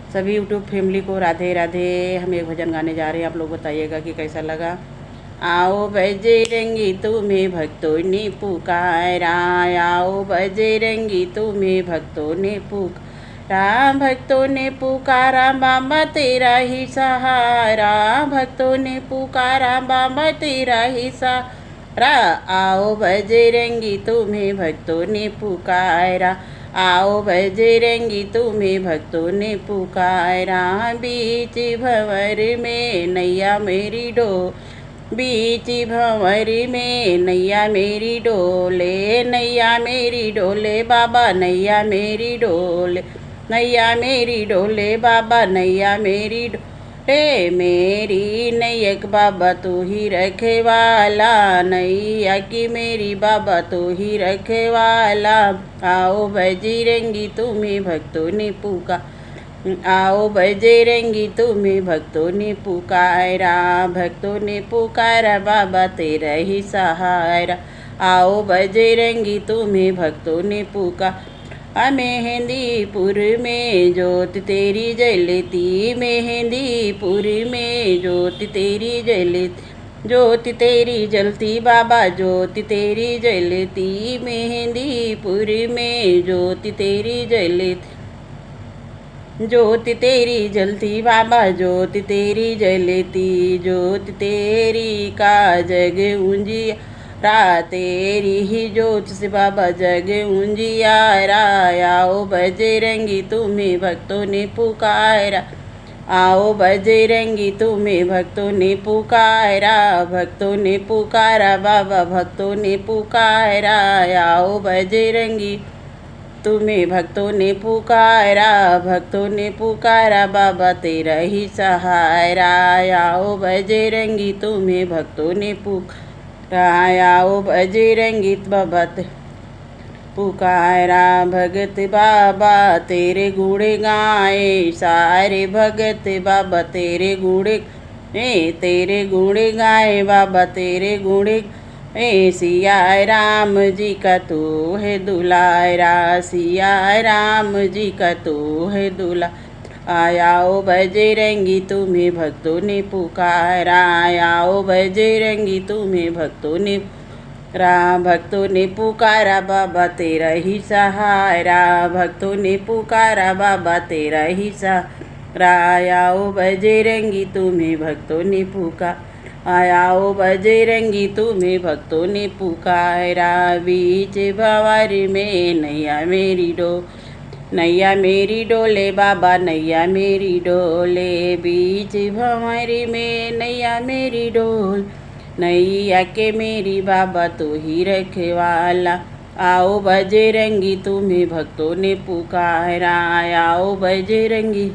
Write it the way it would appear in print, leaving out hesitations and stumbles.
सभी YouTube family को राधे राधे। हम एक भजन गाने जा रहे हैं, आप लोग बताइएगा कि कैसा लगा। आओ बजरंगी तुम्हें भक्तों ने पुकारा, आओ बजरंगी तुम्हें भक्तों ने पुकारा, भक्तों ने पुकारा बाबा तेरा ही सहारा, भक्तों ने पुकारा बाबा तेरा ही सहारा। आओ बजरंगी तुम्हें भक्तों ने पुकारा, आओ बजरंगी तुम्हें भक्तों ने पुकारा। बीच भंवर में नैया मेरी बीच भंवर में नैया मेरी डोले, नैया मेरी डोले बाबा नैया मेरी डोले, नैया मेरी डोले बाबा नैया मेरी डोले। मेरी नैयक बाबा तू ही रखे वाला, नैया की मेरी बाबा तू ही रखे वाला। आओ बजरंगी तुम्हें भक्तों ने पुकारा, आओ बजरंगी तुम्हें भक्तों ने पुकारा, भक्तों ने पुकारा बाबा तेरा ही सहारा। आओ बजरंगी तुम्हें भक्तों ने पुकारा। मेहंदीपुर में ज्योत तेरी जलती, मेहंदीपुर में ज्योत तेरी जलती, ज्योत तेरी जलती बाबा ज्योत तेरी जलती, मेहंदीपुर में ज्योत तेरी जलती, ज्योत तेरी जलती बाबा ज्योत तेरी जलती, ज्योत तेरी का जग उजियारा, तेरी ही ज्योत से बाबा जग उजियारा। आओ बजरंगी तुम्हें भक्तों ने पुकारा, आओ बजरंगी तुम्हें भक्तों ने पुकारा, भक्तों ने पुकारा बाबा भक्तों ने पुकारा। आओ बजरंगी तुम्हें भक्तों ने पुकारा, भक्तों ने पुकारा बाबा तेरा ही सहारा। आओ बजरंगी तुम्हें भक्तों ने पुकारा, आओ बजरंगी बाबा पुकारा। भगत बाबा तेरे गुण गाए, सारे भगत बाबा तेरे गुण तेरे गुण गाए बाबा तेरे गुण। सिया राम जी का तू है दुलारा, सिया राम जी का तू है दुला। आओ बजरंगी तुम्हें भक्तों ने पुकारा, आओ बजरंगी तुम्हें भक्तों ने भक्तों ने पुकारा बाबा तेरा ही सहारा, भक्तों ने पुकारा बाबा तेरा ही सहारा। आओ बजरंगी तुम्हें भक्तों ने पुकारा, आओ बजरंगी तुम्हें भक्तों ने पुकारा। बीच भंवर में नैया मेरी नैया मेरी डोले बाबा नैया मेरी डोले, बीच भंवर में नैया मेरी डोल, नैया के मेरी बाबा तू ही रखवाला। आओ बजरंगी तुम्हें भक्तों ने पुकारा, आओ बजरंगी